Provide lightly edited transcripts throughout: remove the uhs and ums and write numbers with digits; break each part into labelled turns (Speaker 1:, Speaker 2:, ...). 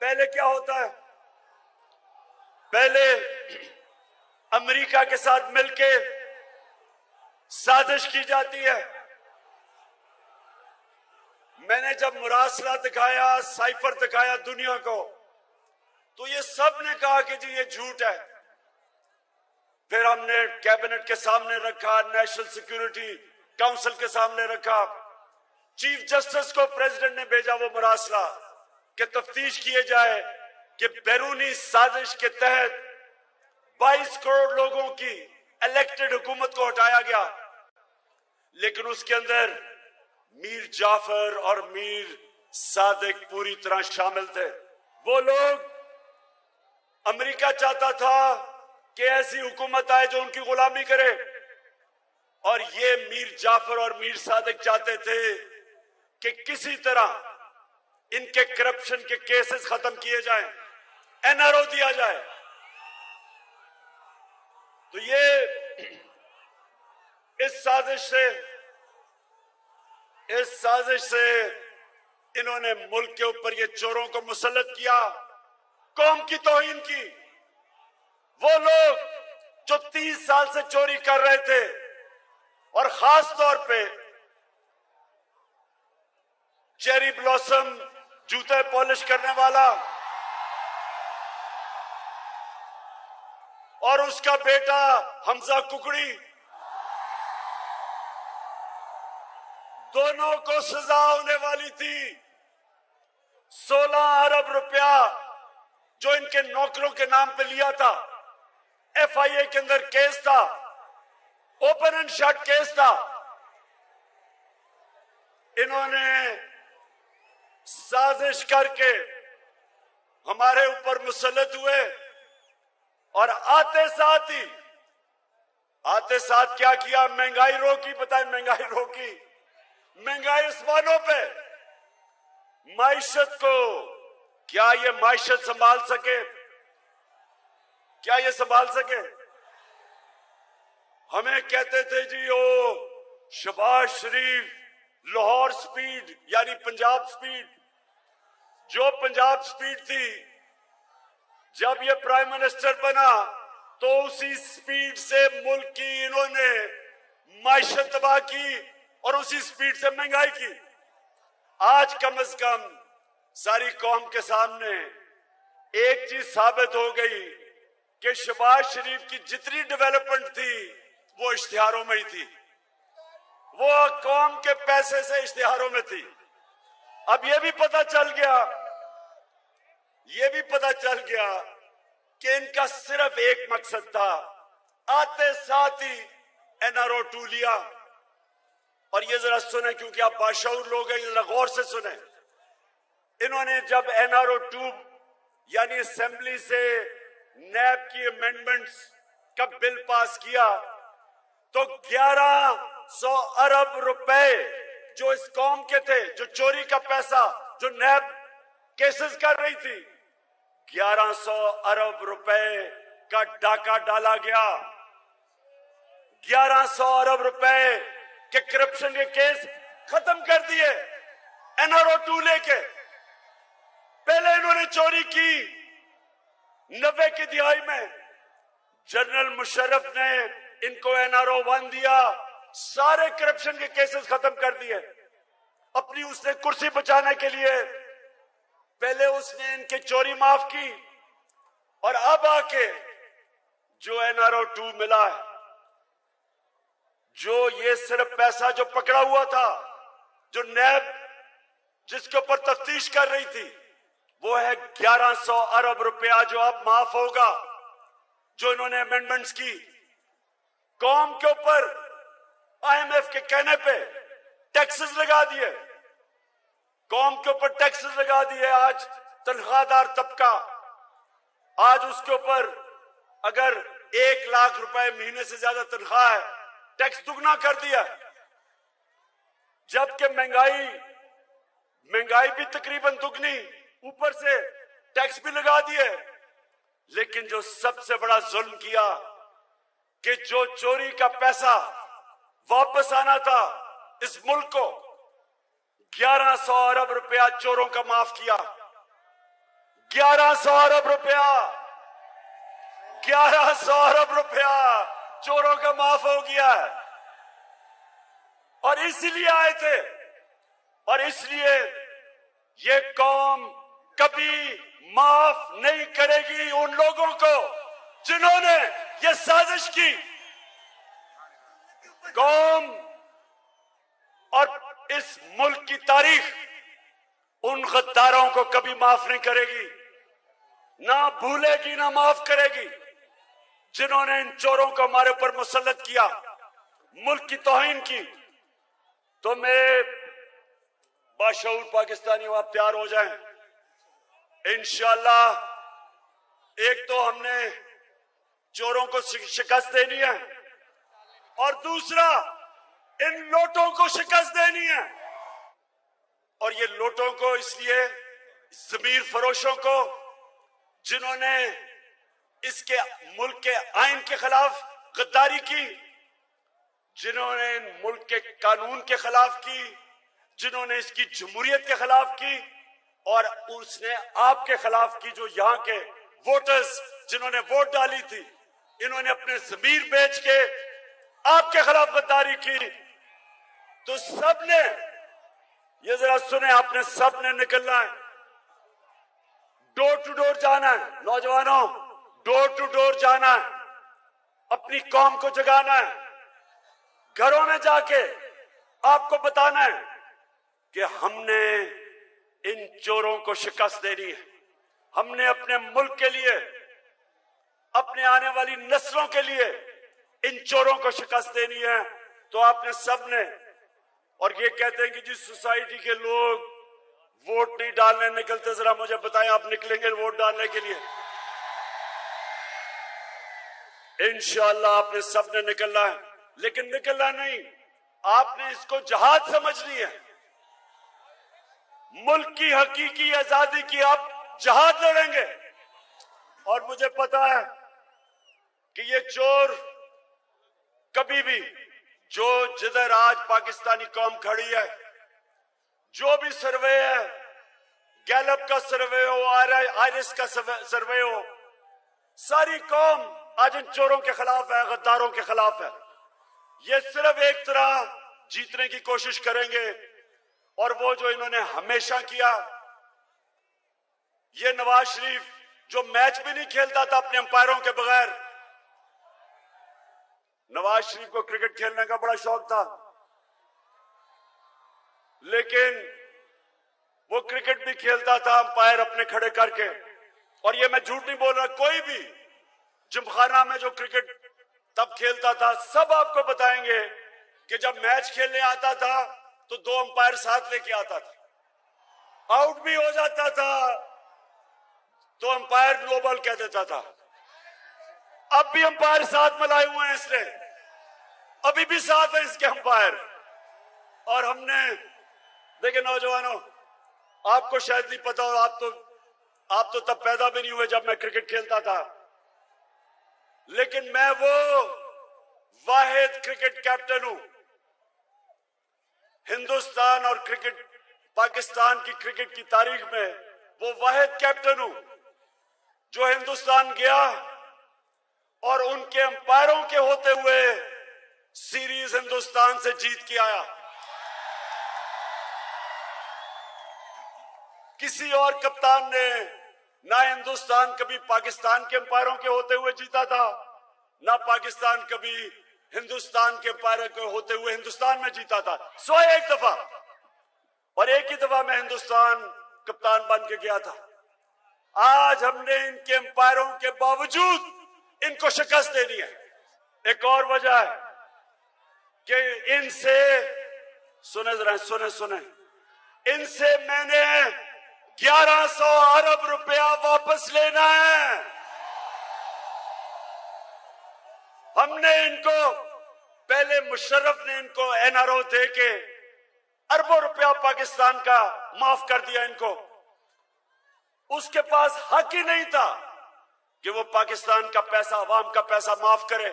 Speaker 1: पहले क्या होता है, पहले अमेरिका के साथ मिलके साजिश की जाती है। मैंने जब मुरासला दिखाया, साइफर दिखाया दुनिया को, तो ये सब ने कहा कि जी ये झूठ है। फिर हमने कैबिनेट के सामने रखा, नेशनल सिक्योरिटी काउंसिल के सामने रखा, चीफ जस्टिस को प्रेसिडेंट ने भेजा वो मुरासला कि तफ्तीश किए जाए कि बैरूनी साजिश के तहत 22 करोड़ लोगों की इलेक्टेड हुकूमत को हटाया गया। लेकिन उसके अंदर मीर जाफर और मीर सादिक पूरी तरह शामिल थे। वो लोग, अमेरिका चाहता था कि ऐसी हुकूमत आए जो उनकी गुलामी करे, और ये मीर जाफर और मीर सादिक चाहते थे कि किसी तरह इनके करप्शन के केसेस खत्म किए जाएं, एनआरओ दिया जाए। तो ये इस साजिश से इन्होंने मुल्क के ऊपर ये चोरों को मुसल्लत किया, कौम की तौहीन की। वो लोग जो 30 साल से चोरी कर रहे थे, और खास तौर पे चेरी ब्लॉसम जूते पॉलिश करने वाला और उसका बेटा हमजा कुकड़ी, दोनों को सजा होने वाली थी। 16 अरब रुपया जो इनके नौकरों के नाम पे लिया था, एफआईए के अंदर केस था, ओपन एंड शट केस था। इन्होंने साजिश करके हमारे ऊपर मुसल्लत हुए, और आते साथ क्या किया, महंगाई रोकी। बताए महंगाई रोकी, महंगाई आसमानों पे। माइशत को, क्या ये माइशत संभाल सके? क्या ये संभाल सके? हमें कहते थे जी ओ शहबाज शरीफ लाहौर स्पीड यानी पंजाब स्पीड, जो पंजाब स्पीड थी, जब ये प्राइम मिनिस्टर बना तो उसी स्पीड से मुल्क की इन्होंने माइशत तबाह की और उसी स्पीड से महंगाई की। आज कम से कम सारी कौम के सामने एक चीज साबित हो गई कि शहबाज शरीफ की जितनी डेवलपमेंट थी वो इश्तिहारों में ही थी, वो कौम के पैसे से इश्तिहारों में थी। अब ये भी पता चल गया कि इनका सिर्फ एक मकसद था, आते साथ ही एनआरओ 2 लिया। और ये जरा सुने, क्योंकि आप बाशऊर लोग हैं, जरा गौर से सुने। इन्होंने जब एनआरओ 2 यानी असेंबली से नैब की अमेंडमेंट्स का बिल पास किया, तो 1100 अरब रुपए जो इस कौम के थे, जो चोरी का पैसा जो नैब केसेस कर रही थी, 1100 अरब रुपए का डाका डाला गया। 1100 अरब रुपए के करप्शन के केस खत्म कर दिए एनआरओ 2 लेके। पहले इन्होंने चोरी की 90 की दिहाई में, जनरल मुशर्रफ ने इनको एनआरओ 1 दिया, सारे करप्शन के केसेस खत्म कर दिए। अपनी उसने कुर्सी बचाने के लिए पहले उसने इनके चोरी माफ की, और अब आके जो एनआरओ 2 मिला है, जो ये सिर्फ पैसा जो पकड़ा हुआ था, जो नैब जिसके ऊपर तफ्तीश कर रही थी, वो है 1100 अरब रुपया जो अब माफ होगा। जो इन्होंने अमेंडमेंट्स की, कौम के ऊपर आईएमएफ के कहने पे टैक्सेस लगा दिए, कौम के ऊपर टैक्सेस लगा दिए। आज तनख्वाहदार तबका, आज उसके ऊपर अगर 1 लाख रुपए महीने से ज्यादा तनख्वाह है, टैक्स दुगना कर दिया। जबकि महंगाई भी तकरीबन दुगनी, ऊपर से टैक्स भी लगा दिए। लेकिन जो सबसे बड़ा जुल्म किया कि जो चोरी का पैसा वापस आना था इस मुल्क को, 1100 अरब रुपया चोरों का माफ किया। 1100 अरब रुपया, 1100 अरब रुपया चोरों का माफ हो गया है। और इसलिए आए थे, और इसलिए ये कौम कभी माफ नहीं करेगी उन लोगों को जिन्होंने ये साजिश की। कौम और इस मुल्क की तारीख उन गद्दारों को कभी माफ नहीं करेगी, ना भूलेगी ना माफ करेगी, जिन्होंने इन चोरों को हमारे ऊपर मुसल्लत किया, मुल्क की तौहीन की। तो मेरे बाशऊर पाकिस्तानियों, आप तैयार हो जाएं। इंशाअल्लाह एक तो हमने चोरों को शिकस्त देनी है, और दूसरा इन लोटों को शिकस्त देनी है। और ये लोटों को इसलिए, ज़मीर फरोशों को, जिन्होंने इसके मुल्क के आइन के खिलाफ गद्दारी की, जिन्होंने मुल्क के कानून के खिलाफ की, जिन्होंने इसकी जमहूरियत के खिलाफ की, और उसने आपके खिलाफ की, जो यहाँ के वोटर्स जिन्होंने वोट डाली थी, इन्होंने अपने ज़मीर बेच के आपके खिलाफ गद्दारी की। तो सबने, ये जरा सुने, आपने सबने निकलना है, डोर टू डोर जाना है। नौजवानों, डोर टू डोर जाना है, अपनी कौम को जगाना है, घरों में जाके आपको बताना है कि हमने इन चोरों को शिकस्त देनी है। हमने अपने मुल्क के लिए, अपने आने वाली नस्लों के लिए इन चोरों को शिकस्त देनी है। तो आपने सबने, और ये कहते हैं कि जिस सोसाइटी के लोग वोट नहीं डालने निकलते, जरा मुझे बताएं, आप निकलेंगे वोट डालने के लिए? इंशाअल्लाह आपने सबने निकलना है, लेकिन निकलना नहीं, आपने इसको जहाद समझनी है। मुल्क की हकीकी आजादी की आप जहाद लड़ेंगे। और मुझे पता है कि ये चोर कभी भी, जो जिधर आज पाकिस्तानी कौम खड़ी है, जो भी सर्वे है, गैलप का सर्वे हो, आइरिस का सर्वे हो, सारी कौम आज इन चोरों के खिलाफ है, गद्दारों के खिलाफ है। ये सिर्फ एक तरह जीतने की कोशिश करेंगे, और वो जो इन्होंने हमेशा किया, ये नवाज शरीफ जो मैच भी नहीं खेलता था अपने अंपायरों के बगैर। नवाज शरीफ को क्रिकेट खेलने का बड़ा शौक था, लेकिन वो क्रिकेट भी खेलता था अंपायर अपने खड़े करके। और ये मैं झूठ नहीं बोल रहा, कोई भी जिमखाना में जो क्रिकेट तब खेलता था, सब आपको बताएंगे कि जब मैच खेलने आता था तो 2 अंपायर साथ लेके आता था, आउट भी हो जाता था तो अंपायर नो बॉल कह देता था। अब भी अंपायर साथ मिलाए हुए हैं इसने, अभी भी साथ है इसके अंपायर। और हमने, देखिए नौजवानों, आपको शायद नहीं पता, और आप तो तब पैदा भी नहीं हुए जब मैं क्रिकेट खेलता था, लेकिन मैं वो वाहिद क्रिकेट कैप्टन हूं, हिंदुस्तान और क्रिकेट, पाकिस्तान की क्रिकेट की तारीख में वो वाहिद कैप्टन हूं जो हिंदुस्तान गया और उनके अंपायरों के होते हुए सीरीज हिंदुस्तान से जीत के आया। किसी और कप्तान ने ना हिंदुस्तान कभी पाकिस्तान के अंपायरों के होते हुए जीता था, ना पाकिस्तान कभी हिंदुस्तान के अंपायरों के होते हुए हिंदुस्तान में जीता था। सो एक दफा, और एक ही दफा मैं हिंदुस्तान कप्तान बन के गया था। आज हमने इनके अंपायरों के बावजूद इनको शिकस्त देनी है। एक और वजह है कि इनसे, सुने जरा, सुने, इनसे मैंने 1100 अरब रुपया वापस लेना है। हमने इनको, पहले मुशर्रफ ने इनको एनआरओ दे के अरबों रुपया पाकिस्तान का माफ कर दिया इनको। उसके पास हक ही नहीं था कि वो पाकिस्तान का पैसा, अवाम का पैसा माफ करे।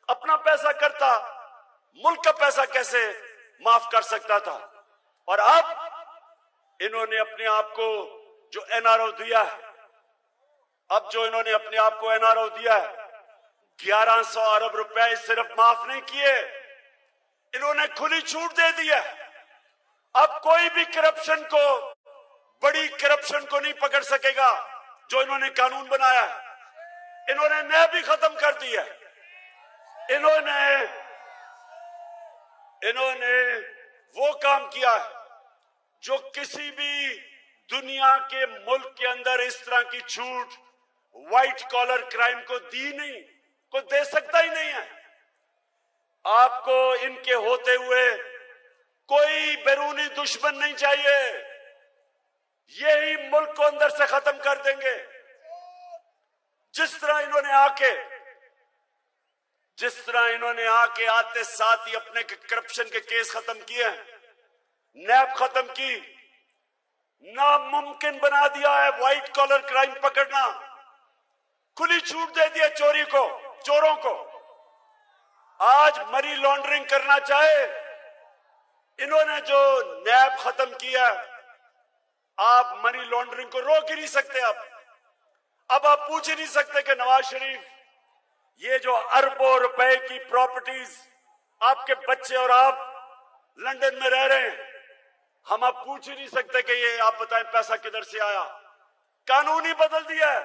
Speaker 1: अपना पैसा करता, मुल्क का पैसा कैसे माफ कर सकता था? और अब इन्होंने अपने आप को जो एनआरओ दिया है, अब जो इन्होंने अपने आप को एनआरओ दिया है, 1100 अरब रुपए सिर्फ माफ नहीं किए, इन्होंने खुली छूट दे दी है। अब कोई भी करप्शन को, बड़ी करप्शन को नहीं पकड़ सकेगा। जो इन्होंने कानून बनाया है, इन्होंने न्याय भी खत्म कर दिया है। इन्होंने वो काम किया है जो किसी भी दुनिया के मुल्क के अंदर इस तरह की छूट व्हाइट कॉलर क्राइम को दी नहीं, को दे सकता ही नहीं है। आपको इनके होते हुए कोई बैरूनी दुश्मन नहीं चाहिए, यही मुल्क को अंदर से खत्म कर देंगे। जिस तरह इन्होंने आके आते साथ ही अपने करप्शन के केस खत्म किए, नैब खत्म की, नामुमकिन बना दिया है व्हाइट कॉलर क्राइम पकड़ना, खुली छूट दे दिया चोरों को। आज मनी लॉन्ड्रिंग करना चाहे, इन्होंने जो नैब खत्म किया, आप मनी लॉन्ड्रिंग को रोक ही नहीं सकते। अब आप पूछ ही नहीं सकते कि नवाज शरीफ ये जो अरबों रुपए की प्रॉपर्टीज आपके बच्चे और आप लंदन में रह रहे हैं, हम आप पूछ ही नहीं सकते कि ये आप बताएं पैसा किधर से आया। कानून ही बदल दिया है,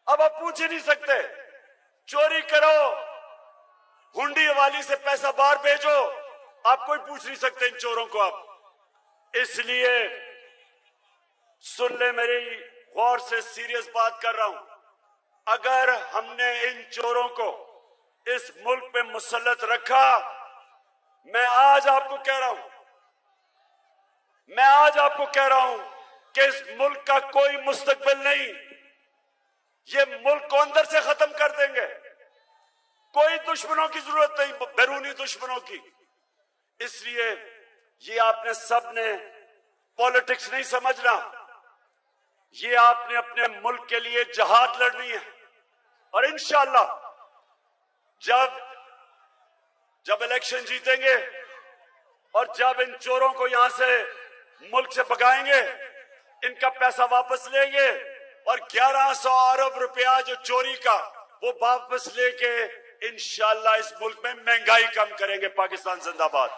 Speaker 1: अब आप पूछ ही नहीं सकते। चोरी करो, हुंडी वाली से पैसा बाहर भेजो, आप कोई पूछ नहीं सकते इन चोरों को। आप इसलिए सुन ले, मेरी गौर से सीरियस बात कर रहा हूं। अगर हमने इन चोरों को इस मुल्क पे मुसल्लत रखा, मैं आज आपको कह रहा हूं कि इस मुल्क का कोई मुस्तकबिल नहीं। ये मुल्क को अंदर से खत्म कर देंगे। कोई दुश्मनों की जरूरत नहीं, बैरूनी दुश्मनों की। इसलिए ये आपने सबने पॉलिटिक्स नहीं समझना, ये आपने अपने मुल्क के लिए जहाद लड़नी है। और इंशाअल्लाह जब इलेक्शन जीतेंगे और जब इन चोरों को यहां से मुल्क से भगाएंगे, इनका पैसा वापस लेंगे और 1100 अरब रुपया जो चोरी का वो वापस लेके इंशाअल्लाह इस मुल्क में महंगाई कम करेंगे। पाकिस्तान जिंदाबाद।